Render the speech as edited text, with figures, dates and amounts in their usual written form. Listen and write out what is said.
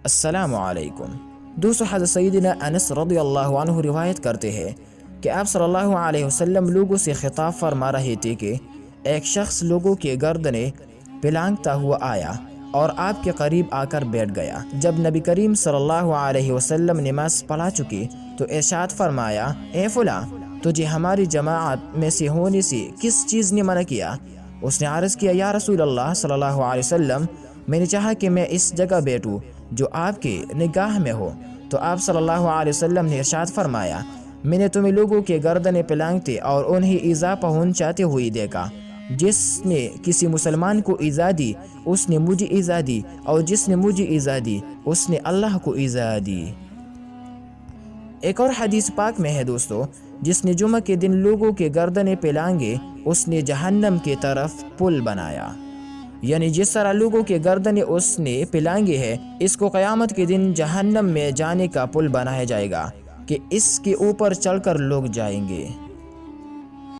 السلام علیکم دوستو، حضرت سیدنا انس رضی اللہ عنہ روایت کرتے ہیں کہ آپ صلی اللہ علیہ وسلم لوگوں سے خطاب فرما رہے تھے کہ ایک شخص لوگوں کے گردنیں پلانگتا ہوا آیا اور آپ کے قریب آ کر بیٹھ گیا۔ جب نبی کریم صلی اللہ علیہ وسلم نماز پڑھا چکے تو ارشاد فرمایا، اے فلاں، تجھے ہماری جماعت میں سے ہونے سے کس چیز نے منع کیا؟ اس نے عرض کیا، یا رسول اللہ صلی اللہ علیہ وسلم، میں نے چاہا کہ میں اس جگہ بیٹھوں جو آپ کی نگاہ میں ہو۔ تو آپ صلی اللہ علیہ وسلم نے ارشاد فرمایا، میں نے تمہیں لوگوں کے گردنیں پلانگتے اور انہیں ایذا پہنچاتے ہوئے دیکھا۔ جس نے کسی مسلمان کو ایذا دی اس نے مجھے ایذا دی، اور جس نے مجھے ایذا دی اس نے اللہ کو ایذا دی۔ ایک اور حدیث پاک میں ہے دوستو، جس نے جمعہ کے دن لوگوں کے گردنیں پلانگے اس نے جہنم کی طرف پل بنایا۔ یعنی جس طرح لوگوں کے گردنیں اس نے پلانگے ہیں، اس کو قیامت کے دن جہنم میں جانے کا پل بنایا جائے گا کہ اس کے اوپر چل کر لوگ جائیں گے۔